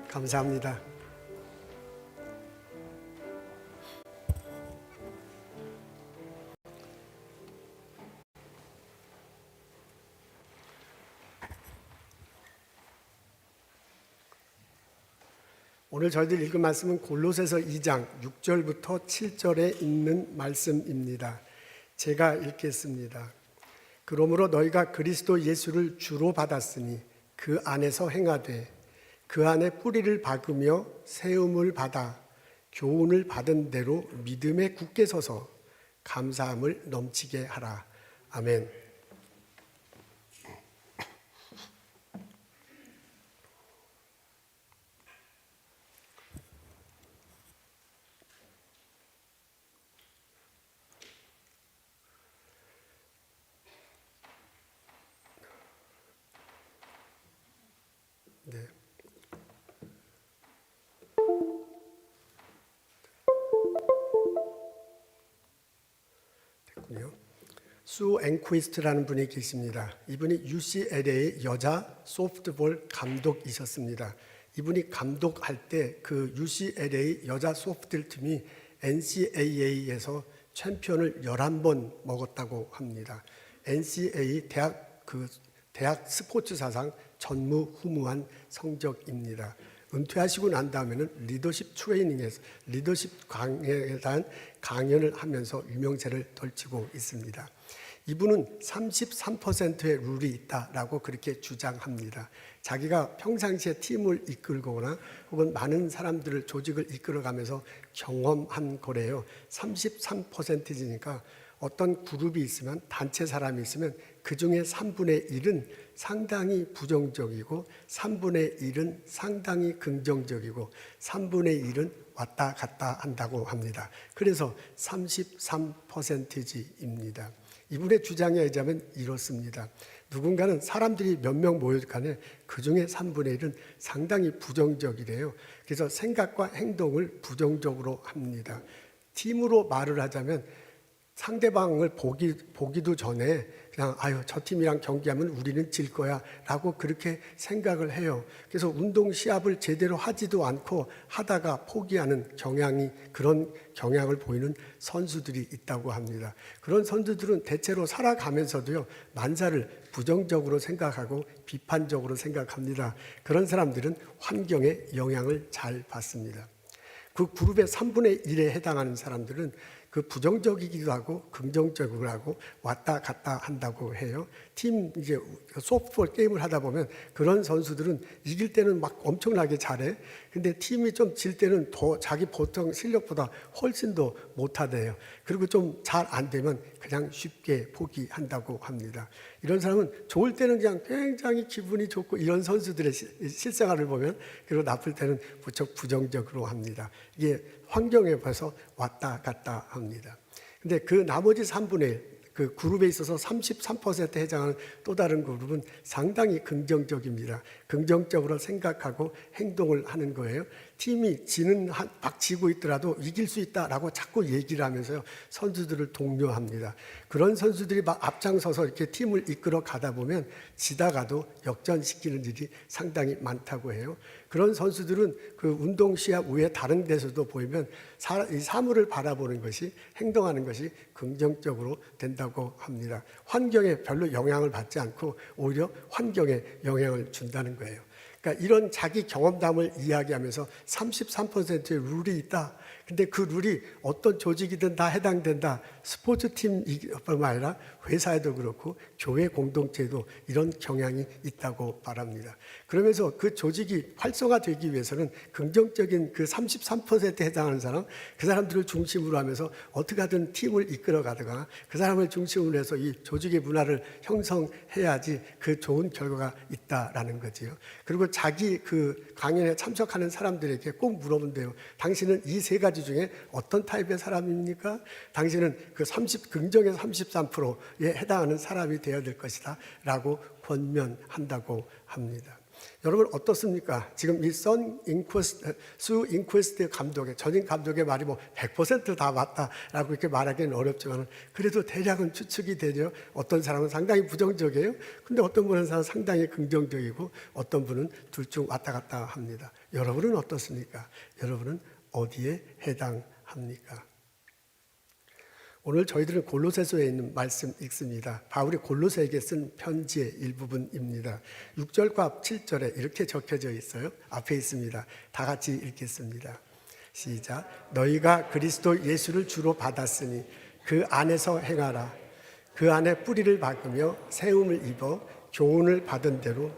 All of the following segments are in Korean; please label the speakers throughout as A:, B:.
A: 감사합니다. 오늘 저희들 읽은 말씀은 골로새서 2장 6절부터 7절에 있는 말씀입니다. 제가 읽겠습니다. 그러므로 너희가 그리스도 예수를 주로 받았으니 그 안에서 행하되 그 안에 뿌리를 박으며 세움을 받아 교훈을 받은 대로 믿음에 굳게 서서 감사함을 넘치게 하라. 아멘. 네. 됐군요. 수 앵퀴스트라는 분이 계십니다. 이분이 UCLA의 여자 소프트볼 감독이셨습니다. 이분이 감독할 때 그 UCLA 여자 소프트볼 팀이 NCAA에서 챔피언을 11번 먹었다고 합니다. NCAA 대학 스포츠 사상 전무후무한 성적입니다. 은퇴하시고 난 다음에는 리더십 트레이닝에서 리더십 강의에 대한 강연을 하면서 유명세를 떨치고 있습니다. 이분은 33%의 룰이 있다라고 그렇게 주장합니다. 자기가 평상시에 팀을 이끌거나 혹은 많은 사람들을 조직을 이끌어가면서 경험한 거래요. 33%니까 어떤 그룹이 있으면 단체 사람이 있으면 그 중에 3분의 1은 상당히 부정적이고 3분의 1은 상당히 긍정적이고 3분의 1은 왔다 갔다 한다고 합니다. 그래서 33%입니다. 이분의 주장에 의하면 이렇습니다. 누군가는 사람들이 몇 명 모여간에 그 중에 3분의 1은 상당히 부정적이래요. 그래서 생각과 행동을 부정적으로 합니다. 팀으로 말을 하자면 상대방을 보기도 전에 그냥 저 팀이랑 경기하면 우리는 질 거야 라고 그렇게 생각을 해요. 그래서 운동 시합을 제대로 하지도 않고 하다가 포기하는 그런 경향을 보이는 선수들이 있다고 합니다. 그런 선수들은 대체로 살아가면서도요, 만사를 부정적으로 생각하고 비판적으로 생각합니다. 그런 사람들은 환경의 영향을 잘 받습니다. 그 그룹의 3분의 1에 해당하는 사람들은 그 부정적이기도 하고 긍정적으로 하고 왔다 갔다 한다고 해요. 이제 소프트볼 게임을 하다 보면 그런 선수들은 이길 때는 막 엄청나게 잘해. 근데 팀이 좀 질 때는 더 자기 보통 실력보다 훨씬 더 못하대요. 그리고 좀 잘 안 되면 그냥 쉽게 포기한다고 합니다. 이런 사람은 좋을 때는 그냥 굉장히 기분이 좋고 이런 선수들의 실생활을 보면, 그리고 나쁠 때는 무척 부정적으로 합니다. 이게 환경에 봐서 왔다 갔다 합니다. 근데 그 나머지 3분의 1, 그 그룹에 있어서 33%에 해당하는 또 다른 그룹은 상당히 긍정적입니다. 긍정적으로 생각하고 행동을 하는 거예요. 팀이 막 지고 있더라도 이길 수 있다라고 자꾸 얘기를 하면서요, 선수들을 독려합니다. 그런 선수들이 막 앞장서서 이렇게 팀을 이끌어 가다 보면 지다가도 역전시키는 일이 상당히 많다고 해요. 그런 선수들은 그 운동 시합 외에 다른 데서도 보이면 이 사물을 바라보는 것이, 행동하는 것이 긍정적으로 된다고 합니다. 환경에 별로 영향을 받지 않고 오히려 환경에 영향을 준다는 거예요. 그러니까 이런 자기 경험담을 이야기하면서 33%의 룰이 있다. 근데 그 룰이 어떤 조직이든 다 해당된다. 스포츠팀뿐만 아니라 회사에도 그렇고 교회 공동체에도 이런 경향이 있다고 말합니다. 그러면서 그 조직이 활성화되기 위해서는 긍정적인 그 33%에 해당하는 사람, 그 사람들을 중심으로 하면서 어떻게 하든 팀을 이끌어 가다가 그 사람을 중심으로 해서 이 조직의 문화를 형성해야지 그 좋은 결과가 있다라는 거지요. 그리고 자기 그 강연에 참석하는 사람들에게 꼭 물어본대요. 당신은 이 세 가지 중에 어떤 타입의 사람입니까? 당신은 그 긍정의 33%에 해당하는 사람이 되어야 될 것이다 라고 권면한다고 합니다. 여러분 어떻습니까? 지금 이 수 인퀘스트 감독의 전임 감독의 말이 뭐 100%다 맞다라고 이렇게 말하기는 어렵지만 그래도 대략은 추측이 되죠. 어떤 사람은 상당히 부정적이에요. 근데 어떤 분은 상당히 긍정적이고 어떤 분은 둘 중 왔다 갔다 합니다. 여러분은 어떻습니까? 여러분은 어디에 해당합니까? 오늘 저희들은 골로새서에 있는 말씀 읽습니다. 바울이 골로새에게 쓴 편지의 일부분입니다. 6절과 7절에 이렇게 적혀져 있어요. 앞에 있습니다. 다 같이 읽겠습니다. 시작. 너희가 그리스도 예수를 주로 받았으니 그 안에서 행하라. 그 안에 뿌리를 박으며 세움을 입어 교훈을 받은 대로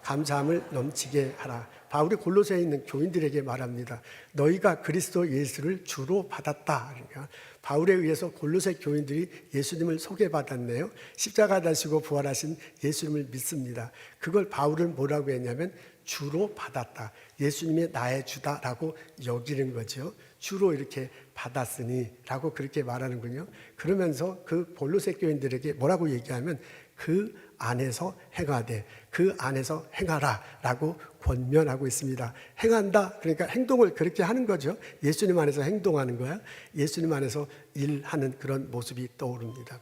A: 감사함을 넘치게 하라. 바울이 골로새에 있는 교인들에게 말합니다. 너희가 그리스도 예수를 주로 받았다. 그러니까 바울에 의해서 골로새 교인들이 예수님을 소개받았네요. 십자가 다시고 부활하신 예수님을 믿습니다. 그걸 바울은 뭐라고 했냐면 주로 받았다. 예수님이 나의 주다라고 여기는 거죠. 주로 이렇게 받았으니 라고 그렇게 말하는군요. 그러면서 그 골로새 교인들에게 뭐라고 얘기하면 그 안에서 행하되 그 안에서 행하라 라고 권면하고 있습니다. 행한다 그러니까 행동을 그렇게 하는 거죠. 예수님 안에서 행동하는 거야. 예수님 안에서 일하는 그런 모습이 떠오릅니다.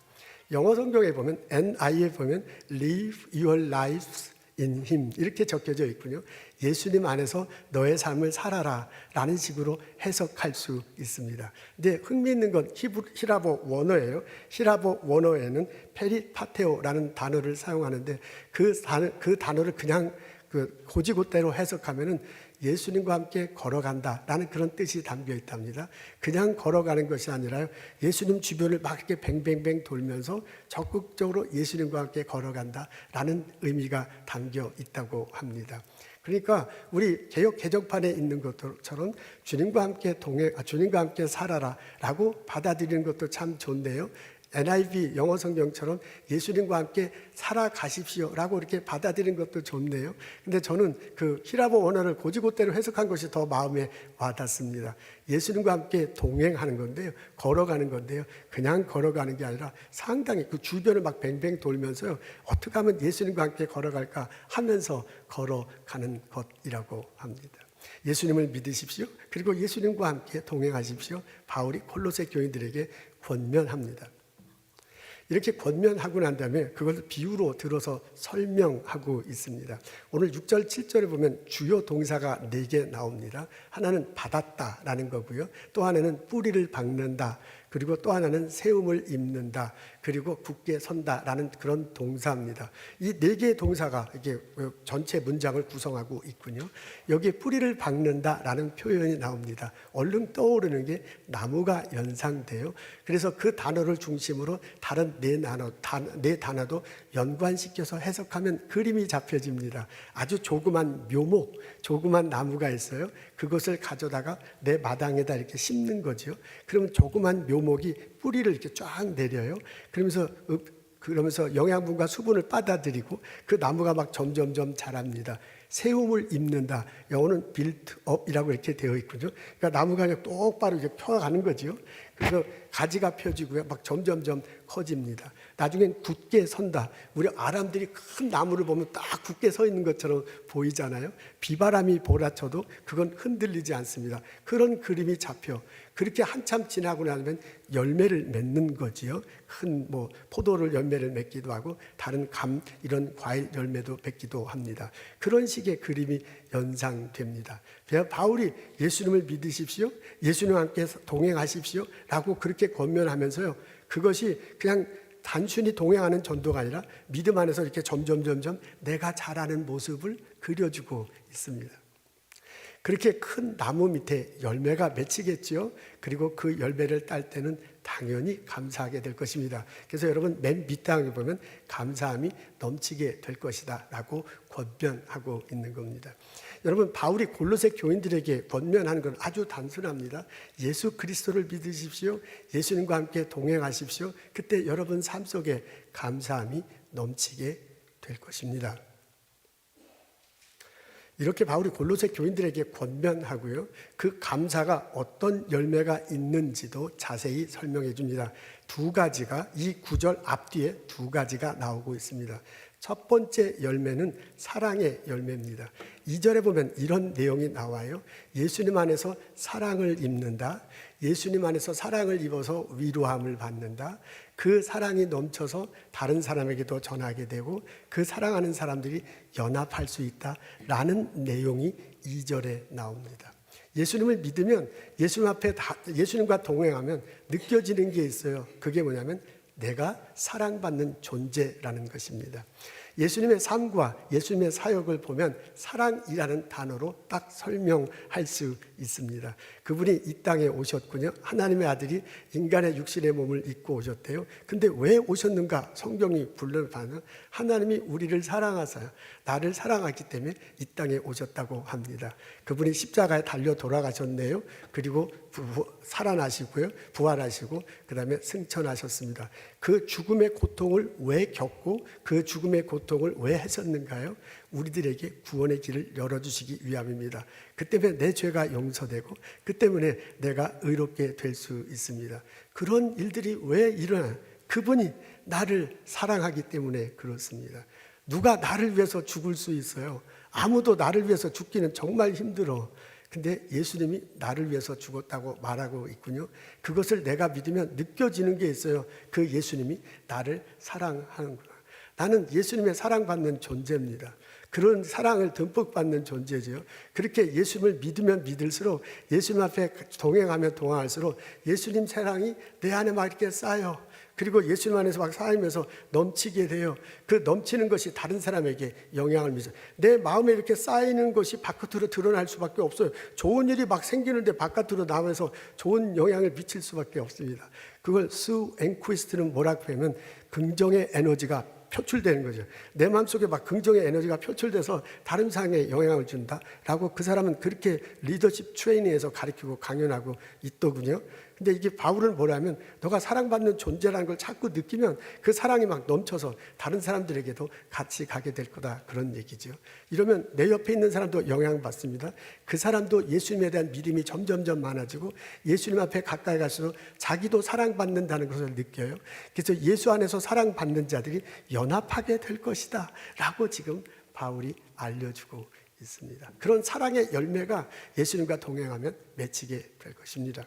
A: 영어 성경에 보면 NI에 보면 live your lives in him 이렇게 적혀져 있군요. 예수님 안에서 너의 삶을 살아라 라는 식으로 해석할 수 있습니다. 근데 흥미있는 건 히라보 원어예요. 히라보 원어에는 페리파테오라는 단어를 사용하는데 그 단어를 그냥 고지고대로 해석하면은 예수님과 함께 걸어간다라는 그런 뜻이 담겨 있답니다. 그냥 걸어가는 것이 아니라요. 예수님 주변을 막 이렇게 뱅뱅뱅 돌면서 적극적으로 예수님과 함께 걸어간다라는 의미가 담겨 있다고 합니다. 그러니까 우리 개역 개정판에 있는 것처럼 주님과 함께 살아라라고 받아들이는 것도 참 좋네요. NIV 영어 성경처럼 예수님과 함께 살아가십시오라고 이렇게 받아들이는 것도 좋네요. 근데 저는 그 히라보 원어를 고지고대로 해석한 것이 더 마음에 와닿습니다. 예수님과 함께 동행하는 건데요. 걸어가는 건데요. 그냥 걸어가는 게 아니라 상당히 그 주변을 막 뱅뱅 돌면서요. 어떻게 하면 예수님과 함께 걸어갈까 하면서 걸어가는 것이라고 합니다. 예수님을 믿으십시오. 그리고 예수님과 함께 동행하십시오. 바울이 골로새 교인들에게 권면합니다. 이렇게 권면하고 난 다음에 그것을 비유로 들어서 설명하고 있습니다. 오늘 6절, 7절에 보면 주요 동사가 4개 나옵니다. 하나는 받았다라는 거고요. 또 하나는 뿌리를 박는다. 그리고 또 하나는 세움을 입는다. 그리고 굳게 선다라는 그런 동사입니다. 이 4개의 동사가 이게 전체 문장을 구성하고 있군요. 여기에 뿌리를 박는다라는 표현이 나옵니다. 얼른 떠오르는 게 나무가 연상돼요. 그래서 그 단어를 중심으로 다른 4 단어도 연관시켜서 해석하면 그림이 잡혀집니다. 아주 조그만 묘목, 조그만 나무가 있어요. 그것을 가져다가 내 마당에다 이렇게 심는 거죠. 그러면 조그만 묘목이 뿌리를 이렇게 쫙 내려요. 그러면서 영양분과 수분을 빨아들이고 그 나무가 막 점점점 자랍니다. 세움을 입는다. 영어는 built up이라고 이렇게 되어 있거든요. 그러니까 나무가 그냥 똑바로 이렇게 펴가는 거죠. 그래서 가지가 펴지고요. 막 점점점 커집니다. 나중엔 굳게 선다. 우리 아람들이 큰 나무를 보면 딱 굳게 서 있는 것처럼 보이잖아요. 비바람이 몰아쳐도 그건 흔들리지 않습니다. 그런 그림이 잡혀. 그렇게 한참 지나고 나면 열매를 맺는 거지요. 큰 포도를 열매를 맺기도 하고 다른 감 이런 과일 열매도 맺기도 합니다. 그런 식의 그림이 연상됩니다. 바울이 예수님을 믿으십시오. 예수님과 함께 동행하십시오. 라고 그렇게 권면하면서요. 그것이 그냥 단순히 동행하는 전도가 아니라 믿음 안에서 이렇게 점점점점 내가 자라는 모습을 그려주고 있습니다. 그렇게 큰 나무 밑에 열매가 맺히겠죠. 그리고 그 열매를 딸 때는 당연히 감사하게 될 것입니다. 그래서 여러분 맨 밑단에 보면 감사함이 넘치게 될 것이다 라고 권면하고 있는 겁니다. 여러분 바울이 골로새 교인들에게 권면하는 건 아주 단순합니다. 예수 그리스도를 믿으십시오. 예수님과 함께 동행하십시오. 그때 여러분 삶 속에 감사함이 넘치게 될 것입니다. 이렇게 바울이 골로새 교인들에게 권면하고요. 그 감사가 어떤 열매가 있는지도 자세히 설명해 줍니다. 2가지가 이 구절 앞뒤에 2가지가 나오고 있습니다. 첫 번째 열매는 사랑의 열매입니다. 2절에 보면 이런 내용이 나와요. 예수님 안에서 사랑을 입는다. 예수님 안에서 사랑을 입어서 위로함을 받는다. 그 사랑이 넘쳐서 다른 사람에게도 전하게 되고 그 사랑하는 사람들이 연합할 수 있다라는 내용이 2절에 나옵니다. 예수님을 믿으면 예수님과 동행하면 느껴지는 게 있어요. 그게 뭐냐면 내가 사랑받는 존재라는 것입니다. 예수님의 삶과 예수님의 사역을 보면 사랑이라는 단어로 딱 설명할 수 있습니다. 그분이 이 땅에 오셨군요. 하나님의 아들이 인간의 육신의 몸을 입고 오셨대요. 근데 왜 오셨는가? 성경이 불러가는 하나님이 우리를 사랑하사 나를 사랑하기 때문에 이 땅에 오셨다고 합니다. 그분이 십자가에 달려 돌아가셨네요. 그리고 살아나시고요. 부활하시고 그 다음에 승천하셨습니다. 그 죽음의 고통을 왜 겪고 그 죽음의 고통을 왜 하셨는가요? 우리들에게 구원의 길을 열어주시기 위함입니다. 그 때문에 내 죄가 용서되고 그 때문에 내가 의롭게 될 수 있습니다. 그런 일들이 왜 일어나요? 그분이 나를 사랑하기 때문에 그렇습니다. 누가 나를 위해서 죽을 수 있어요? 아무도 나를 위해서 죽기는 정말 힘들어. 근데 예수님이 나를 위해서 죽었다고 말하고 있군요. 그것을 내가 믿으면 느껴지는 게 있어요. 그 예수님이 나를 사랑하는구나. 나는 예수님의 사랑받는 존재입니다. 그런 사랑을 듬뿍 받는 존재죠. 그렇게 예수님을 믿으면 믿을수록 예수님 앞에 동행하면 동행할수록 예수님 사랑이 내 안에 막 이렇게 쌓여. 그리고 예수님 안에서 막 쌓이면서 넘치게 돼요. 그 넘치는 것이 다른 사람에게 영향을 미쳐요. 내 마음에 이렇게 쌓이는 것이 바깥으로 드러날 수밖에 없어요. 좋은 일이 막 생기는데 바깥으로 나와서 좋은 영향을 미칠 수밖에 없습니다. 그걸 수 엔쿠이스트는 뭐라고 하면 긍정의 에너지가 표출되는 거죠. 내 마음속에 막 긍정의 에너지가 표출돼서 다른 사람에게 영향을 준다라고 그 사람은 그렇게 리더십 트레이닝에서 가르치고 강연하고 있더군요. 근데 이게 바울은 뭐라면 너가 사랑받는 존재라는 걸 자꾸 느끼면 그 사랑이 막 넘쳐서 다른 사람들에게도 같이 가게 될 거다 그런 얘기죠. 이러면 내 옆에 있는 사람도 영향받습니다. 그 사람도 예수님에 대한 믿음이 점점점 많아지고 예수님 앞에 가까이 갈수록 자기도 사랑받는다는 것을 느껴요. 그래서 예수 안에서 사랑받는 자들이 연합하게 될 것이다 라고 지금 바울이 알려주고 있습니다. 그런 사랑의 열매가 예수님과 동행하면 맺히게 될 것입니다.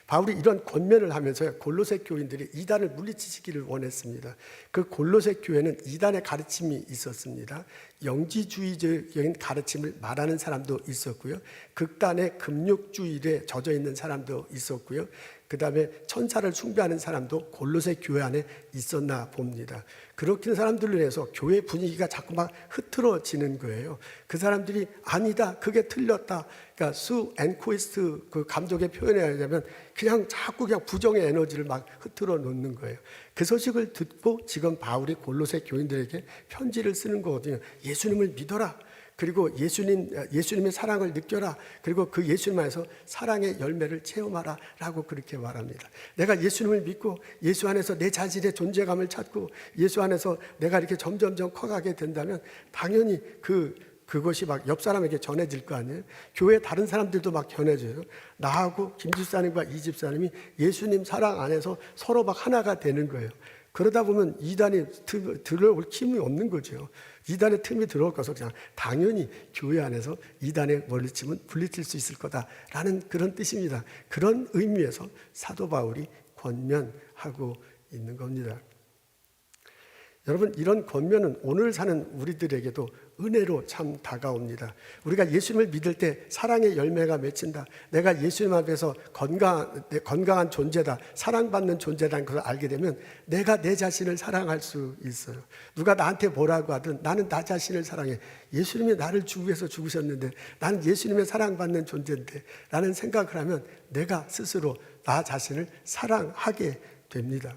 A: 바울이 이런 권면을 하면서 골로새 교인들이 이단을 물리치시기를 원했습니다. 그 골로새 교회는 이단의 가르침이 있었습니다. 영지주의적인 가르침을 말하는 사람도 있었고요. 극단의 금욕주의에 젖어 있는 사람도 있었고요. 그 다음에 천사를 숭배하는 사람도 골로새 교회 안에 있었나 봅니다. 그렇게 사람들로 인해서 교회 분위기가 자꾸 막 흐트러지는 거예요. 그 사람들이 아니다, 그게 틀렸다. 그러니까 수 엔코이스트 그 감독의 표현에 의하면 그냥 자꾸 그냥 부정의 에너지를 막 흐트러 놓는 거예요. 그 소식을 듣고 지금 바울이 골로새 교인들에게 편지를 쓰는 거거든요. 예수님을 믿어라. 그리고 예수님의 사랑을 느껴라. 그리고 그 예수님 안에서 사랑의 열매를 체험하라 라고 그렇게 말합니다. 내가 예수님을 믿고 예수 안에서 내 자신의 존재감을 찾고 예수 안에서 내가 이렇게 점점점 커가게 된다면 당연히 그것이 막 옆 사람에게 전해질 거 아니에요. 교회 다른 사람들도 막 전해져요. 나하고 김 집사님과 이 집사님이 예수님 사랑 안에서 서로 막 하나가 되는 거예요. 그러다 보면 이단이 들어올 힘이 없는 거죠. 이단의 틈이 들어올 것을 그냥 당연히 교회 안에서 이단의 멀리침은 분리칠 수 있을 거다라는 그런 뜻입니다. 그런 의미에서 사도 바울이 권면하고 있는 겁니다. 여러분, 이런 권면은 오늘 사는 우리들에게도 은혜로 참 다가옵니다. 우리가 예수님을 믿을 때 사랑의 열매가 맺힌다. 내가 예수님 앞에서 건강한 존재다. 사랑받는 존재라는 것을 알게 되면 내가 내 자신을 사랑할 수 있어요. 누가 나한테 뭐라고 하든 나는 나 자신을 사랑해. 예수님이 나를 주기 위해서 죽으셨는데 나는 예수님의 사랑받는 존재인데 라는 생각을 하면 내가 스스로 나 자신을 사랑하게 됩니다.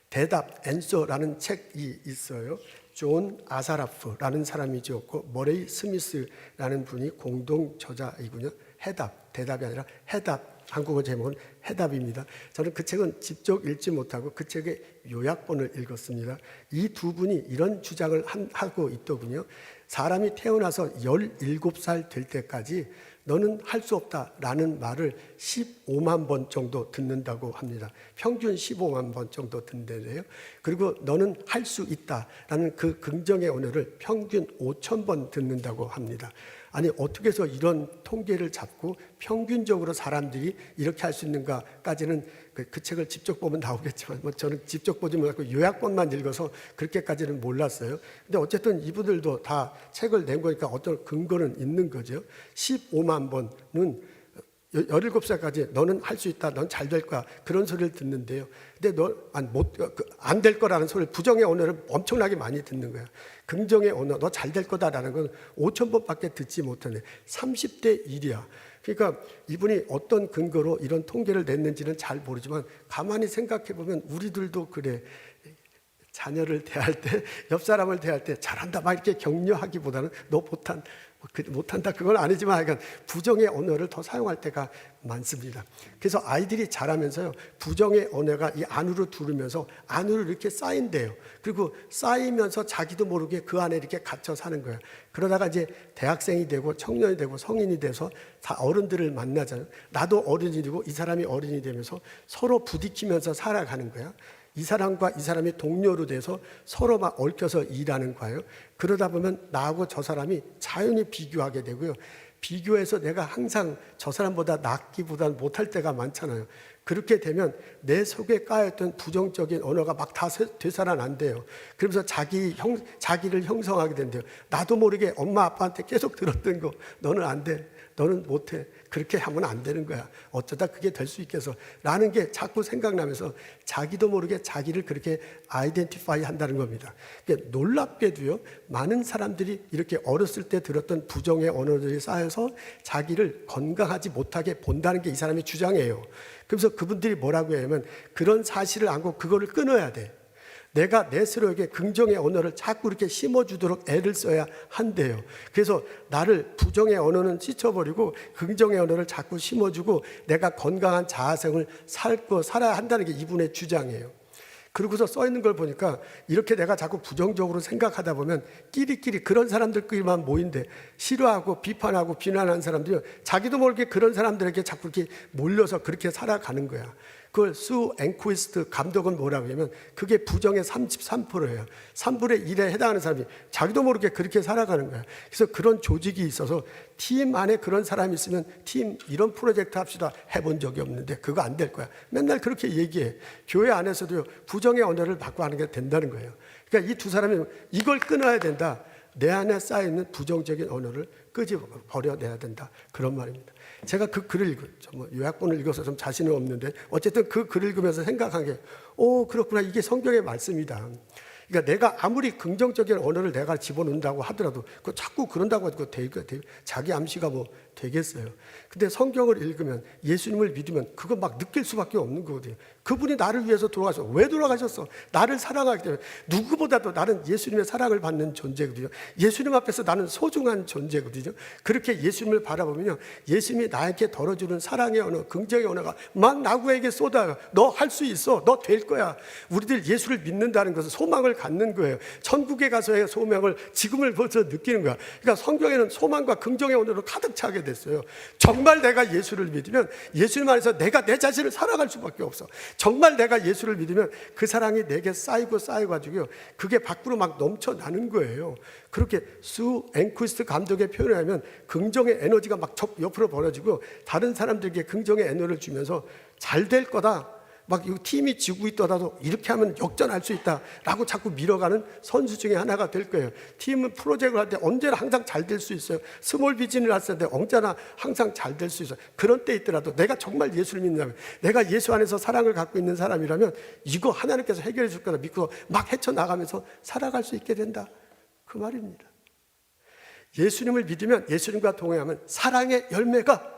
A: 대답, 앤서라는 책이 있어요. 존 아사라프라는 사람이 지었고 머레이 스미스라는 분이 공동 저자이군요. 해답, 대답이 아니라 해답, 한국어 제목은 해답입니다. 저는 그 책은 직접 읽지 못하고 그 책의 요약본을 읽었습니다. 이 두 분이 이런 주장을 하고 있더군요. 사람이 태어나서 17살 될 때까지 너는 할 수 없다라는 말을 15만 번 정도 듣는다고 합니다. 평균 15만 번 정도 듣는데요. 그리고 너는 할 수 있다라는 그 긍정의 언어를 평균 5천 번 듣는다고 합니다. 아니 어떻게 해서 이런 통계를 잡고 평균적으로 사람들이 이렇게 할 수 있는가까지는 그 책을 직접 보면 나오겠지만 뭐 저는 직접 보지 못하고 요약본만 읽어서 그렇게까지는 몰랐어요. 근데 어쨌든 이분들도 다 책을 낸 거니까 어떤 근거는 있는 거죠. 15만 번은 17살까지 너는 할 수 있다, 넌 잘 될 거야, 그런 소리를 듣는데요. 근데 안 될 거라는 소리를, 부정의 언어를 엄청나게 많이 듣는 거야. 긍정의 언어, 너 잘 될 거다라는 건 5천 번밖에 듣지 못하네. 30대 1이야. 그러니까 이분이 어떤 근거로 이런 통계를 냈는지는 잘 모르지만 가만히 생각해 보면 우리들도 그래. 자녀를 대할 때, 옆 사람을 대할 때 잘한다 막 이렇게 격려하기보다는 너 못한다 그건 아니지만 약간 부정의 언어를 더 사용할 때가 많습니다. 그래서 아이들이 자라면서요, 부정의 언어가 이 안으로 들으면서 안으로 이렇게 쌓인대요. 그리고 쌓이면서 자기도 모르게 그 안에 이렇게 갇혀 사는 거예요. 그러다가 이제 대학생이 되고 청년이 되고 성인이 돼서 다 어른들을 만나잖아요. 나도 어른이 되고 이 사람이 어른이 되면서 서로 부딪히면서 살아가는 거야. 이 사람과 이 사람이 동료로 돼서 서로 막 얽혀서 일하는 거예요. 그러다 보면 나하고 저 사람이 자연히 비교하게 되고요. 비교해서 내가 항상 저 사람보다 낫기보다는 못할 때가 많잖아요. 그렇게 되면 내 속에 까였던 부정적인 언어가 막 다 되살아난대요. 그러면서 자기를 형성하게 된대요. 나도 모르게 엄마 아빠한테 계속 들었던 거, 너는 안 돼, 너는 못해, 그렇게 하면 안 되는 거야, 어쩌다 그게 될 수 있겠어 라는 게 자꾸 생각나면서 자기도 모르게 자기를 그렇게 아이덴티파이 한다는 겁니다. 그러니까 놀랍게도요, 많은 사람들이 이렇게 어렸을 때 들었던 부정의 언어들이 쌓여서 자기를 건강하지 못하게 본다는 게 이 사람의 주장이에요. 그래서 그분들이 뭐라고 하냐면 그런 사실을 알고 그거를 끊어야 돼. 내가 내 스스로에게 긍정의 언어를 자꾸 이렇게 심어주도록 애를 써야 한대요. 그래서 나를 부정의 언어는 씻어버리고 긍정의 언어를 자꾸 심어주고 내가 건강한 자아생을 살아야 한다는 게 이분의 주장이에요. 그러고서 써 있는 걸 보니까 이렇게 내가 자꾸 부정적으로 생각하다 보면 끼리끼리 그런 사람들끼리만 모인데 싫어하고 비판하고 비난하는 사람들이 자기도 모르게 그런 사람들에게 자꾸 이렇게 몰려서 그렇게 살아가는 거야. 그걸 수 앵퀴스트 감독은 뭐라고 하냐면 그게 부정의 33%예요. 3분의 1에 해당하는 사람이 자기도 모르게 그렇게 살아가는 거야. 그래서 그런 조직이 있어서 팀 안에 그런 사람이 있으면 팀 이런 프로젝트 합시다 해본 적이 없는데 그거 안 될 거야. 맨날 그렇게 얘기해. 교회 안에서도요, 부정의 언어를 받고 하는 게 된다는 거예요. 그러니까 이 두 사람이 이걸 끊어야 된다. 내 안에 쌓여있는 부정적인 언어를 끄집어내야 된다. 그런 말입니다. 제가 그 글을 요약본을 읽어서 좀 자신은 없는데 어쨌든 그 글을 읽으면서 생각한 게 그렇구나, 이게 성경의 말씀이다. 그러니까 내가 아무리 긍정적인 언어를 내가 집어넣는다고 하더라도 그 자꾸 그런다고 해도 자기 암시가 뭐 되겠어요. 근데 성경을 읽으면 예수님을 믿으면 그거 막 느낄 수밖에 없는 거거든요. 그분이 나를 위해서 돌아가셨어. 왜 돌아가셨어? 나를 사랑하기 때문에. 누구보다도 나는 예수님의 사랑을 받는 존재거든요. 예수님 앞에서 나는 소중한 존재거든요. 그렇게 예수님을 바라보면요, 예수님이 나에게 덜어주는 사랑의 언어, 긍정의 언어가 막 나에게 쏟아요. 너 할 수 있어. 너 될 거야. 우리들 예수를 믿는다는 것은 소망을 갖는 거예요. 천국에 가서의 소망을 지금을 벌써 느끼는 거야. 그러니까 성경에는 소망과 긍정의 언어로 가득 차게 됐어요. 정말 내가 예수를 믿으면 예수님 안에서 내가 내 자신을 살아갈 수밖에 없어. 정말 내가 예수를 믿으면 그 사랑이 내게 쌓여가지고요, 그게 밖으로 막 넘쳐나는 거예요. 그렇게 수 앵퀴스트 감독의 표현을 하면 긍정의 에너지가 막 옆으로 벌어지고 다른 사람들에게 긍정의 에너지를 주면서 잘 될 거다, 막 이 팀이 지고 있더라도 이렇게 하면 역전할 수 있다라고 자꾸 밀어가는 선수 중에 하나가 될 거예요. 팀은 프로젝트를 할 때 언제나 항상 잘 될 수 있어요. 스몰 비즈니스를 할 때 언제나 항상 잘 될 수 있어요. 그런 때 있더라도 내가 정말 예수를 믿는다면, 내가 예수 안에서 사랑을 갖고 있는 사람이라면 이거 하나님께서 해결해 줄 거다 믿고 막 헤쳐나가면서 살아갈 수 있게 된다, 그 말입니다. 예수님을 믿으면, 예수님과 동행하면 사랑의 열매가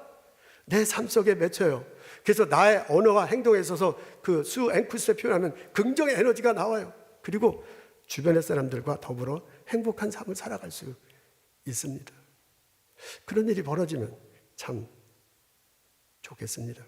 A: 내 삶 속에 맺혀요. 그래서 나의 언어와 행동에 있어서 그 수 앵퀴스트에 표현하면 긍정의 에너지가 나와요. 그리고 주변의 사람들과 더불어 행복한 삶을 살아갈 수 있습니다. 그런 일이 벌어지면 참 좋겠습니다.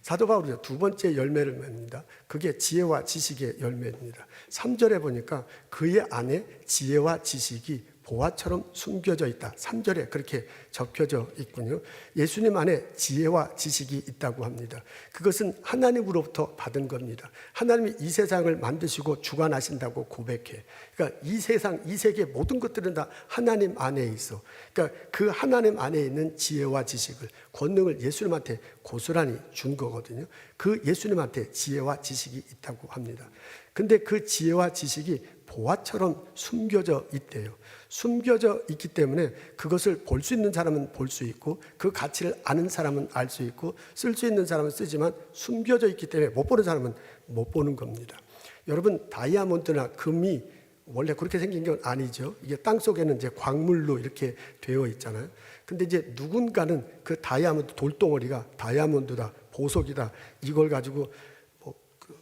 A: 사도 바울이 두 번째 열매를 맺습니다. 그게 지혜와 지식의 열매입니다. 3절에 보니까 그의 안에 지혜와 지식이 보화처럼 숨겨져 있다. 3절에 그렇게 적혀져 있군요. 예수님 안에 지혜와 지식이 있다고 합니다. 그것은 하나님으로부터 받은 겁니다. 하나님이 이 세상을 만드시고 주관하신다고 고백해. 그러니까 이 세상, 이 세계 모든 것들은 다 하나님 안에 있어. 그러니까 그 하나님 안에 있는 지혜와 지식을, 권능을 예수님한테 고스란히 준 거거든요. 그 예수님한테 지혜와 지식이 있다고 합니다. 근데 그 지혜와 지식이 보화처럼 숨겨져 있대요. 숨겨져 있기 때문에 그것을 볼 수 있는 사람은 볼 수 있고 그 가치를 아는 사람은 알 수 있고 쓸 수 있는 사람은 쓰지만 숨겨져 있기 때문에 못 보는 사람은 못 보는 겁니다. 여러분, 다이아몬드나 금이 원래 그렇게 생긴 건 아니죠. 이게 땅 속에는 이제 광물로 이렇게 되어 있잖아요. 근데 이제 누군가는 그 다이아몬드 돌덩어리가 다이아몬드다, 보석이다, 이걸 가지고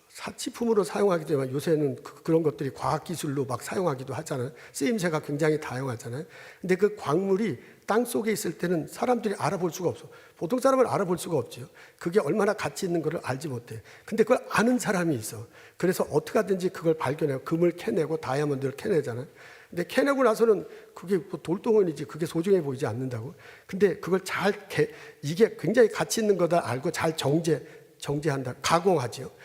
A: 사치품으로 사용하기 때문에 요새는 그런 것들이 과학기술로 막 사용하기도 하잖아요. 쓰임새가 굉장히 다양하잖아요. 근데 그 광물이 땅 속에 있을 때는 사람들이 알아볼 수가 없어. 보통 사람은 알아볼 수가 없죠. 그게 얼마나 가치 있는 것을 알지 못해. 근데 그걸 아는 사람이 있어. 그래서 어떻게 하든지 그걸 발견해요. 금을 캐내고 다이아몬드를 캐내잖아요. 근데 캐내고 나서는 그게 돌덩어리지, 그게 소중해 보이지 않는다고. 근데 그걸 이게 굉장히 가치 있는 거다 알고 잘 정제한다. 가공하죠.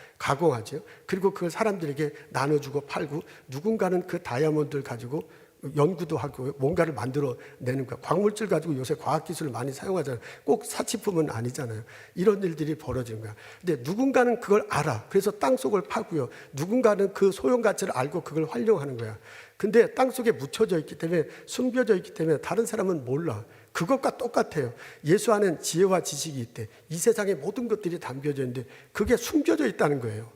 A: 그리고 그걸 사람들에게 나눠주고 팔고, 누군가는 그 다이아몬드를 가지고 연구도 하고 뭔가를 만들어내는 거야. 광물질 가지고 요새 과학기술을 많이 사용하잖아요. 꼭 사치품은 아니잖아요. 이런 일들이 벌어지는 거야. 근데 누군가는 그걸 알아. 그래서 땅속을 파고요. 누군가는 그 소용가치를 알고 그걸 활용하는 거야. 근데 땅속에 묻혀져 있기 때문에, 숨겨져 있기 때문에 다른 사람은 몰라. 그것과 똑같아요. 예수 안에는 지혜와 지식이 있대. 이 세상의 모든 것들이 담겨져 있는데 그게 숨겨져 있다는 거예요.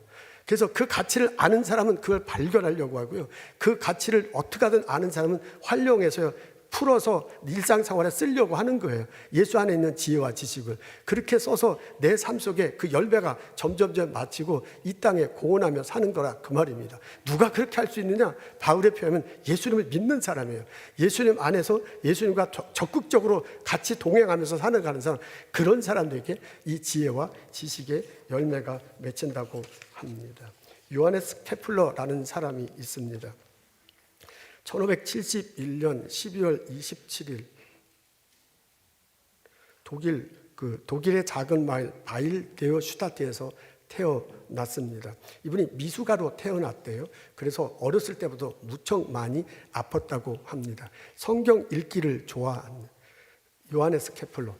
A: 그래서 그 가치를 아는 사람은 그걸 발견하려고 하고요. 그 가치를 어떻게 하든 아는 사람은 활용해서 풀어서 일상생활에 쓰려고 하는 거예요. 예수 안에 있는 지혜와 지식을 그렇게 써서 내 삶 속에 그 열매가 점점점 마치고 이 땅에 공헌하며 사는 거라, 그 말입니다. 누가 그렇게 할 수 있느냐? 바울의 표현은 예수님을 믿는 사람이에요. 예수님 안에서 예수님과 적극적으로 같이 동행하면서 살아가는 사람, 그런 사람들에게 이 지혜와 지식의 열매가 맺힌다고 합니다. 요하네스 케플러라는 사람이 있습니다. 1571년 12월 27일 독일의 작은 마을 바일데어 슈타트에서 태어났습니다. 이분이 미숙아로 태어났대요. 그래서 어렸을 때부터 무척 많이 아팠다고 합니다. 성경 읽기를 좋아한 요하네스 케플러,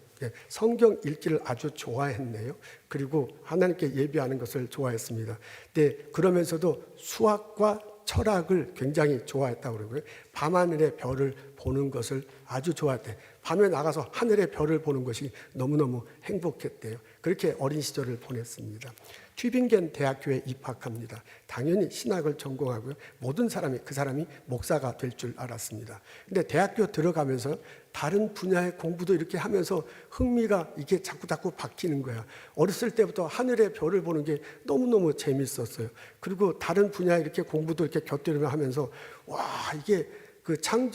A: 성경 읽기를 아주 좋아했네요. 그리고 하나님께 예배하는 것을 좋아했습니다. 네, 그러면서도 수학과 철학을 굉장히 좋아했다고 그러고요. 밤하늘의 별을 보는 것을 아주 좋아했대요. 밤에 나가서 하늘의 별을 보는 것이 너무너무 행복했대요. 그렇게 어린 시절을 보냈습니다. 튜빙겐 대학교에 입학합니다. 당연히 신학을 전공하고요. 모든 사람이 그 사람이 목사가 될 줄 알았습니다. 근데 대학교 들어가면서 다른 분야의 공부도 이렇게 하면서 흥미가 이게 자꾸 바뀌는 거야. 어렸을 때부터 하늘의 별을 보는 게 너무너무 재밌었어요. 그리고 다른 분야에 이렇게 공부도 이렇게 곁들이며 하면서 와, 이게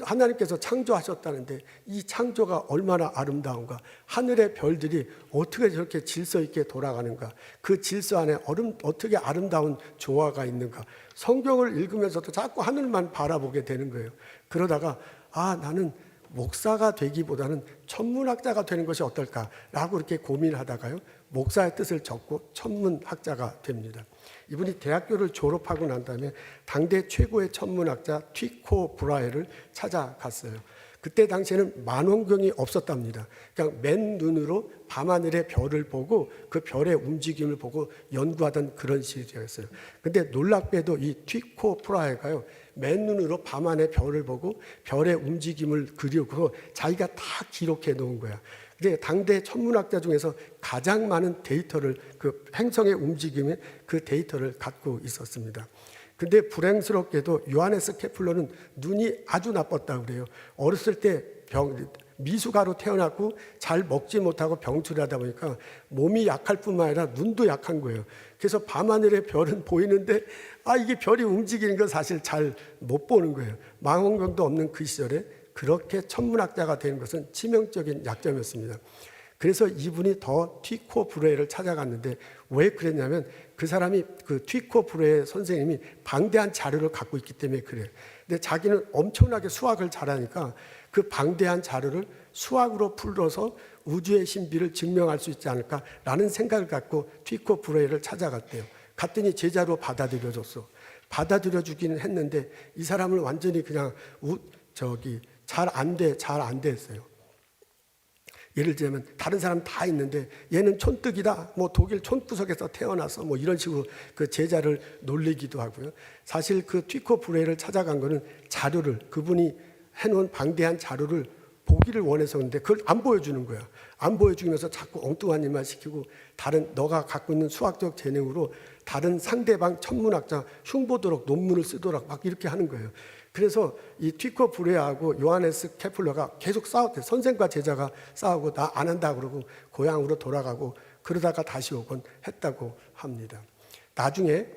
A: 하나님께서 창조하셨다는데 이 창조가 얼마나 아름다운가. 하늘의 별들이 어떻게 저렇게 질서 있게 돌아가는가. 그 질서 안에 어떻게 아름다운 조화가 있는가. 성경을 읽으면서도 자꾸 하늘만 바라보게 되는 거예요. 그러다가 나는 목사가 되기보다는 천문학자가 되는 것이 어떨까라고 이렇게 고민하다가요, 목사의 뜻을 적고 천문학자가 됩니다. 이분이 대학교를 졸업하고 난 다음에 당대 최고의 천문학자 티코 브라헤를 찾아갔어요. 그때 당시에는 만원경이 없었답니다. 그냥 맨눈으로 밤하늘의 별을 보고 그 별의 움직임을 보고 연구하던 그런 시절이었어요. 근데 놀랍게도 이 티코 브라헤가요, 맨눈으로 밤하늘의 별을 보고 별의 움직임을 그리고 자기가 다 기록해 놓은 거야. 근데 당대 천문학자 중에서 가장 많은 데이터를, 그 행성의 움직임의 그 데이터를 갖고 있었습니다. 근데 불행스럽게도 요하네스 케플러는 눈이 아주 나빴다고 그래요. 어렸을 때 미숙아로 태어났고 잘 먹지 못하고 병출하다 보니까 몸이 약할 뿐만 아니라 눈도 약한 거예요. 그래서 밤하늘의 별은 보이는데 이게 별이 움직이는 건 사실 잘 못 보는 거예요. 망원경도 없는 그 시절에 그렇게 천문학자가 되는 것은 치명적인 약점이었습니다. 그래서 이분이 더 튀코 브레를 찾아갔는데 왜 그랬냐면 그 사람이 그 튀코 브레 선생님이 방대한 자료를 갖고 있기 때문에 그래요. 근데 자기는 엄청나게 수학을 잘하니까 그 방대한 자료를 수학으로 풀어서 우주의 신비를 증명할 수 있지 않을까라는 생각을 갖고 튀코 브레를 찾아갔대요. 갔더니 제자로 받아들여줬어. 받아들여주기는 했는데 이 사람을 완전히 그냥 잘 안 돼 했어요. 예를 들면 다른 사람 다 있는데 얘는 촌뜨기다, 뭐 독일 촌구석에서 태어나서 뭐 이런 식으로 그 제자를 놀리기도 하고요. 사실 그 튀코 브레를 찾아간 거는 자료를, 그분이 해놓은 방대한 자료를 보기를 원해서 그런데 그걸 안 보여주는 거야. 안 보여주면서 자꾸 엉뚱한 일만 시키고 다른 너가 갖고 있는 수학적 재능으로 다른 상대방 천문학자 흉보도록 논문을 쓰도록 막 이렇게 하는 거예요. 그래서 이 튀코 브레하고 요하네스 케플러가 계속 싸웠대요. 선생과 제자가 싸우고 나 안 한다 그러고 고향으로 돌아가고 그러다가 다시 오곤 했다고 합니다. 나중에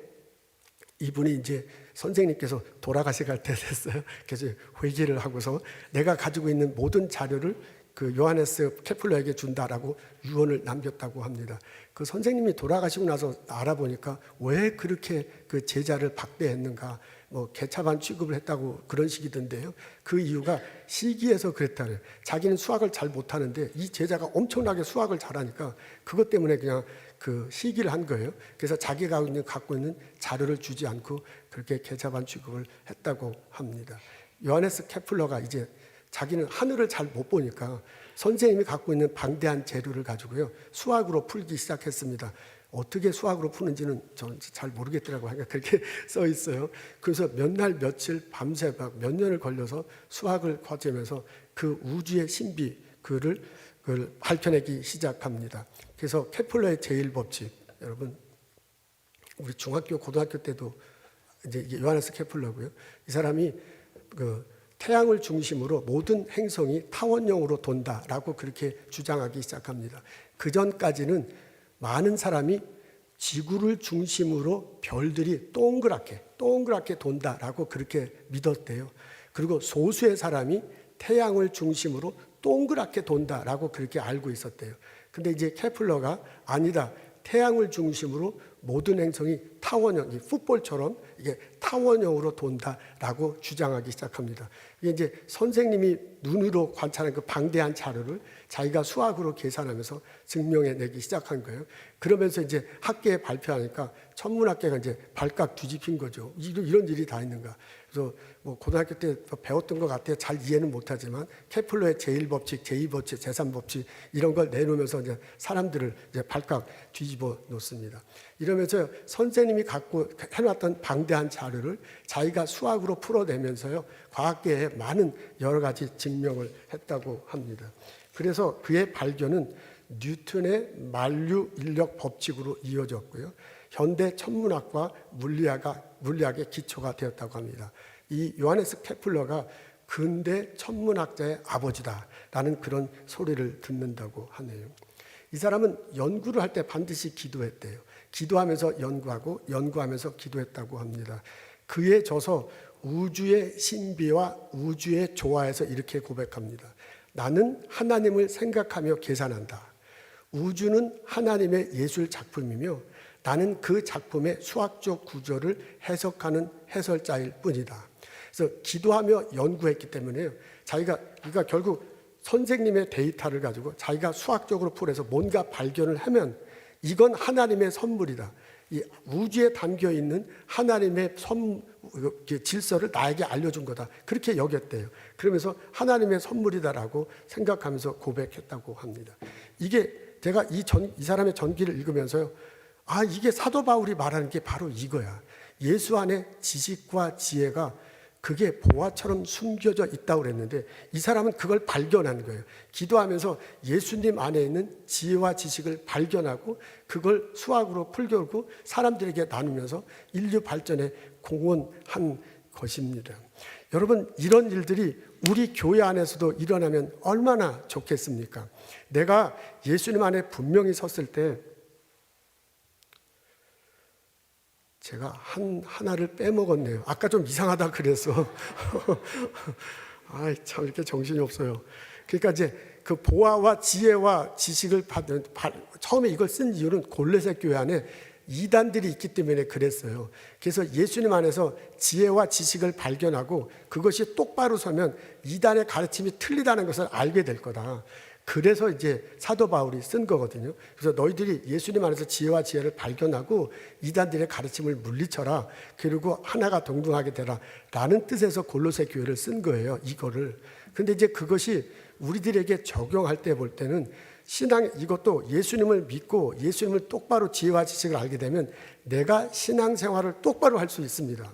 A: 이분이 이제 선생님께서 돌아가셔갈 때 됐어요. 그래서 회개를 하고서 내가 가지고 있는 모든 자료를 그 요하네스 케플러에게 준다라고 유언을 남겼다고 합니다. 그 선생님이 돌아가시고 나서 알아보니까 왜 그렇게 그 제자를 박대했는가, 뭐 개차반 취급을 했다고 그런 식이던데요. 그 이유가 시기해서 그랬다는. 자기는 수학을 잘 못하는데 이 제자가 엄청나게 수학을 잘하니까 그것 때문에 그냥 그 시기를 한 거예요. 그래서 자기가 갖고 있는 자료를 주지 않고 그렇게 개차반 취급을 했다고 합니다. 요하네스 케플러가 이제 자기는 하늘을 잘 못 보니까 선생님이 갖고 있는 방대한 재료를 가지고요 수학으로 풀기 시작했습니다. 어떻게 수학으로 푸는지는 저는 잘 모르겠더라고요. 하니까 그렇게 써 있어요. 그래서 몇 날 며칠 밤새 몇 년을 걸려서 수학을 과제하면서 그 우주의 신비 그걸 밝혀내기 시작합니다. 그래서 케플러의 제1법칙, 여러분 우리 중학교 고등학교 때도 이제 요하네스 케플러고요. 이 사람이 그 태양을 중심으로 모든 행성이 타원형으로 돈다라고 그렇게 주장하기 시작합니다. 그 전까지는 많은 사람이 지구를 중심으로 별들이 동그랗게 돈다라고 그렇게 믿었대요. 그리고 소수의 사람이 태양을 중심으로 동그랗게 돈다라고 그렇게 알고 있었대요. 근데 이제 케플러가 아니다. 태양을 중심으로 모든 행성이 타원형, 풋볼처럼 이게 타원형으로 돈다라고 주장하기 시작합니다. 이게 이제 선생님이 눈으로 관찰한 그 방대한 자료를 자기가 수학으로 계산하면서 증명해내기 시작한 거예요. 그러면서 이제 학계에 발표하니까 천문학계가 이제 발칵 뒤집힌 거죠. 이런 일이 다 있는가. 그래서 뭐 고등학교 때 배웠던 것 같아요. 잘 이해는 못하지만 케플러의 제1법칙, 제2법칙, 제3법칙 이런 걸 내놓으면서 이제 사람들을 이제 발칵 뒤집어 놓습니다. 이러면서 선생님이 갖고 해놨던 방대한 자료를 자기가 수학으로 풀어내면서요 과학계에 많은 여러 가지 증명을 했다고 합니다. 그래서 그의 발견은 뉴턴의 만류 인력 법칙으로 이어졌고요. 현대 천문학과 물리학의 기초가 되었다고 합니다. 이 요하네스 케플러가 근대 천문학자의 아버지다라는 그런 소리를 듣는다고 하네요. 이 사람은 연구를 할 때 반드시 기도했대요. 기도하면서 연구하고 연구하면서 기도했다고 합니다. 그에 져서 우주의 신비와 우주의 조화에서 이렇게 고백합니다. 나는 하나님을 생각하며 계산한다. 우주는 하나님의 예술 작품이며 나는 그 작품의 수학적 구조를 해석하는 해설자일 뿐이다. 그래서 기도하며 연구했기 때문에요. 그러니까 결국 선생님의 데이터를 가지고 자기가 수학적으로 풀어서 뭔가 발견을 하면 이건 하나님의 선물이다. 이 우주에 담겨 있는 하나님의 질서를 나에게 알려준 거다. 그렇게 여겼대요. 그러면서 하나님의 선물이다라고 생각하면서 고백했다고 합니다. 이게 제가 이 사람의 전기를 읽으면서요. 이게 사도 바울이 말하는 게 바로 이거야. 예수 안에 지식과 지혜가 그게 보화처럼 숨겨져 있다고 그랬는데 이 사람은 그걸 발견한 거예요. 기도하면서 예수님 안에 있는 지혜와 지식을 발견하고 그걸 수학으로 풀겨고 사람들에게 나누면서 인류 발전에 공헌한 것입니다. 여러분, 이런 일들이 우리 교회 안에서도 일어나면 얼마나 좋겠습니까? 내가 예수님 안에 분명히 섰을 때 제가 하나를 빼먹었네요. 아까 좀 이상하다 그래서 참 이렇게 정신이 없어요. 그러니까 이제 그 보아와 지혜와 지식을 받은, 처음에 이걸 쓴 이유는 골로새 교회 안에 이단들이 있기 때문에 그랬어요. 그래서 예수님 안에서 지혜와 지식을 발견하고 그것이 똑바로 서면 이단의 가르침이 틀리다는 것을 알게 될 거다. 그래서 이제 사도 바울이 쓴 거거든요. 그래서 너희들이 예수님 안에서 지혜와 지혜를 발견하고 이단들의 가르침을 물리쳐라. 그리고 하나가 동등하게 되라. 라는 뜻에서 골로새 교회를 쓴 거예요. 이거를. 근데 이제 그것이 우리들에게 적용할 때 볼 때는 신앙, 이것도 예수님을 믿고 예수님을 똑바로 지혜와 지식을 알게 되면 내가 신앙생활을 똑바로 할 수 있습니다.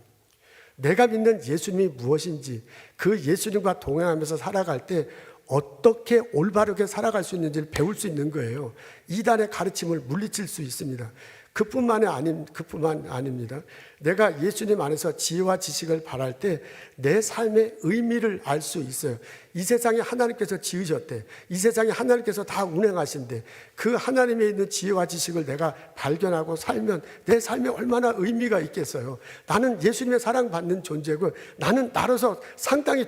A: 내가 믿는 예수님이 무엇인지, 그 예수님과 동행하면서 살아갈 때 어떻게 올바르게 살아갈 수 있는지를 배울 수 있는 거예요. 이단의 가르침을 물리칠 수 있습니다. 그뿐만 아닙니다. 내가 예수님 안에서 지혜와 지식을 바랄 때 내 삶의 의미를 알 수 있어요. 이 세상에 하나님께서 지으셨대. 이 세상에 하나님께서 다 운행하신대. 그 하나님에 있는 지혜와 지식을 내가 발견하고 살면 내 삶에 얼마나 의미가 있겠어요. 나는 예수님의 사랑받는 존재고, 나는 나로서 상당히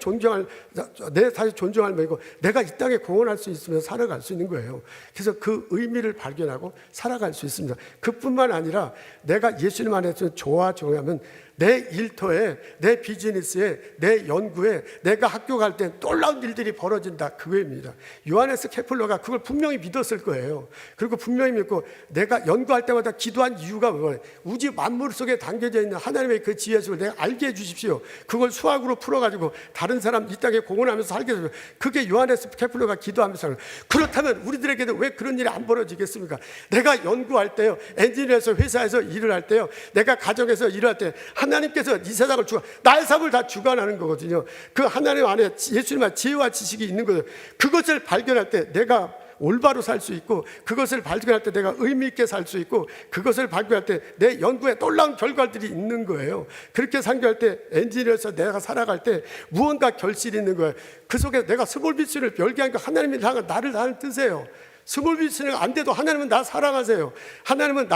A: 내 사실 존중할 명이고, 내가 이 땅에 공헌할 수 있으면 살아갈 수 있는 거예요. 그래서 그 의미를 발견하고 살아갈 수 있습니다. 그뿐만 아니라 내가 예수님 안에서 좋아하면 내 일터에, 내 비즈니스에, 내 연구에, 내가 학교 갈 때 놀라운 일들이 벌어진다. 그거입니다. 요하네스 케플러가 그걸 분명히 믿었을 거예요. 그리고 분명히 믿고 내가 연구할 때마다 기도한 이유가 뭐예요? 우주 만물 속에 담겨져 있는 하나님의 그 지혜수를 내가 알게 해주십시오. 그걸 수학으로 풀어가지고 다른 사람 이 땅에 공헌하면서 살게 해주십시오. 그게 요하네스 케플러가 기도하면서. 그렇다면 우리들에게도 왜 그런 일이 안 벌어지겠습니까? 내가 연구할 때요, 엔지니어에서 회사에서 일을 할 때요, 내가 가정에서 일을 할 때 하나님께서 이 세상을 나의 삶을 다 주관하는 거거든요. 그 하나님 안에 예수님의 지혜와 지식이 있는 거예요. 그것을 발견할 때 내가 올바로 살 수 있고, 그것을 발견할 때 내가 의미 있게 살 수 있고, 그것을 발견할 때 내 연구에 놀라운 결과들이 있는 거예요. 그렇게 상교할 때, 엔지니어에서 내가 살아갈 때 무언가 결실이 있는 거예요. 그 속에 내가 스몰 비즈니스를 별개한 거, 하나님이 나를 뜻이에요. 스몰 비즈니스는 안 돼도 하나님은 나 사랑하세요. 하나님은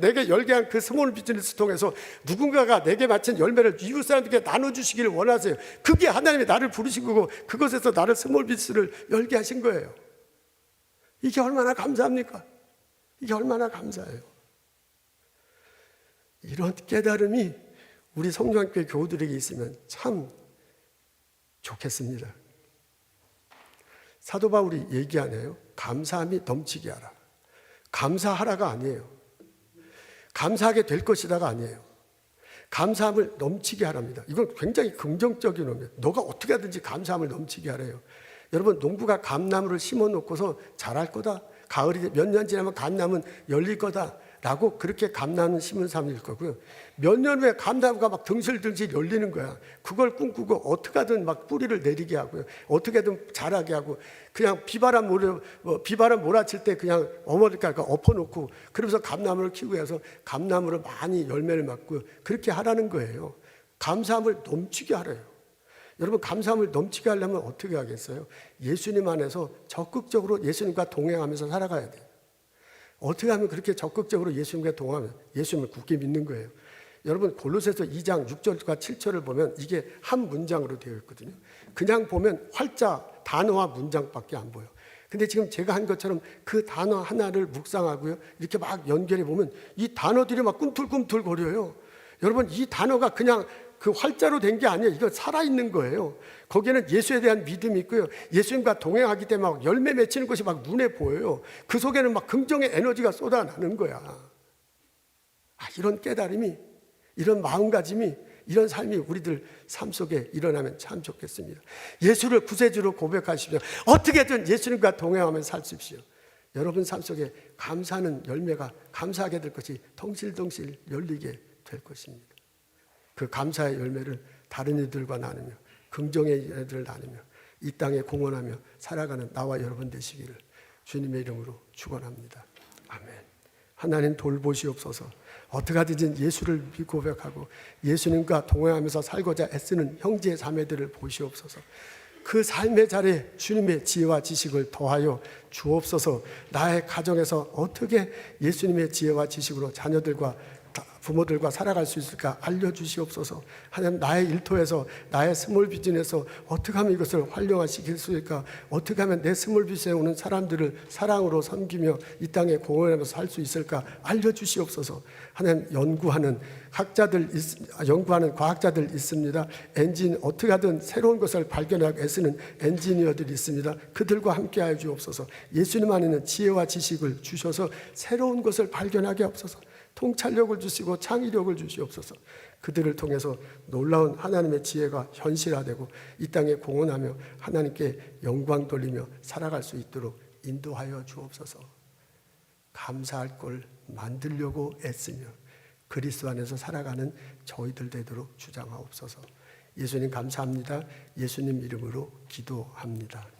A: 내게 열개한 그 스몰 비즈니스 통해서 누군가가 내게 바친 열매를 이웃 사람들에게 나눠주시기를 원하세요. 그게 하나님이 나를 부르신 거고, 그것에서 나를 스몰 비즈니스를 열게 하신 거예요. 이게 얼마나 감사합니까? 이게 얼마나 감사해요. 이런 깨달음이 우리 성령교회 교우들에게 있으면 참 좋겠습니다. 사도 바울이 얘기하네요. 감사함이 넘치게 하라. 감사하라가 아니에요. 감사하게 될 것이다가 아니에요. 감사함을 넘치게 하랍니다. 이건 굉장히 긍정적인 의미예요. 너가 어떻게 하든지 감사함을 넘치게 하래요. 여러분, 농부가 감나무를 심어놓고서 자랄 거다. 가을이 몇 년 지나면 감나무는 열릴 거다. 라고 그렇게 감나무 심은 사람일 거고요. 몇 년 후에 감나무가 막 등실등실 열리는 거야. 그걸 꿈꾸고 어떻게든 막 뿌리를 내리게 하고요. 어떻게든 자라게 하고, 그냥 비바람 몰아칠 때 그냥 어머니까 엎어놓고, 그러면서 감나무를 키우고 해서 감나무를 많이 열매를 맺고, 그렇게 하라는 거예요. 감사함을 넘치게 하래요. 여러분, 감사함을 넘치게 하려면 어떻게 하겠어요? 예수님 안에서 적극적으로 예수님과 동행하면서 살아가야 돼요. 어떻게 하면 그렇게 적극적으로 예수님과 동행하면 예수님을 굳게 믿는 거예요. 여러분, 골로새서 2장 6절과 7절을 보면 이게 한 문장으로 되어 있거든요. 그냥 보면 활자 단어와 문장밖에 안 보여요. 근데 지금 제가 한 것처럼 그 단어 하나를 묵상하고요, 이렇게 막 연결해 보면 이 단어들이 막 꿈틀꿈틀 거려요. 여러분, 이 단어가 그냥 그 활자로 된 게 아니에요. 이거 살아있는 거예요. 거기에는 예수에 대한 믿음이 있고요, 예수님과 동행하기 때문에 막 열매 맺히는 것이 막 눈에 보여요. 그 속에는 막 긍정의 에너지가 쏟아나는 거야. 이런 깨달음이, 이런 마음가짐이, 이런 삶이 우리들 삶 속에 일어나면 참 좋겠습니다. 예수를 구세주로 고백하십시오. 어떻게든 예수님과 동행하며 사십시오. 여러분 삶 속에 감사하는 열매가 감사하게 될 것이 덩실덩실 열리게 될 것입니다. 그 감사의 열매를 다른 이들과 나누며, 긍정의 열매를 나누며 이 땅에 공헌하며 살아가는 나와 여러분 되시기를 주님의 이름으로 축원합니다. 아멘. 하나님 돌보시옵소서. 어떻게 하든지 예수를 고백하고 예수님과 동행하면서 살고자 애쓰는 형제 자매들을 보시옵소서. 그 삶의 자리에 주님의 지혜와 지식을 더하여 주옵소서. 나의 가정에서 어떻게 예수님의 지혜와 지식으로 자녀들과 부모들과 살아갈 수 있을까 알려주시옵소서. 하나님, 나의 일터에서, 나의 스몰 비즈니스에서 어떻게 하면 이것을 활용하시길 수 있을까? 어떻게 하면 내 스몰 비즈니스에 오는 사람들을 사랑으로 섬기며 이 땅에 공헌하면서 살 수 있을까 알려주시옵소서. 하나님, 연구하는 과학자들 있습니다. 어떻게 하든 새로운 것을 발견하고 애쓰는 엔지니어들이 있습니다. 그들과 함께하여 주옵소서. 예수님 안에는 지혜와 지식을 주셔서 새로운 것을 발견하게 하옵소서. 통찰력을 주시고 창의력을 주시옵소서. 그들을 통해서 놀라운 하나님의 지혜가 현실화되고 이 땅에 공헌하며 하나님께 영광 돌리며 살아갈 수 있도록 인도하여 주옵소서. 감사할 걸 만들려고 애쓰며 그리스도 안에서 살아가는 저희들 되도록 주장하옵소서. 예수님 감사합니다. 예수님 이름으로 기도합니다.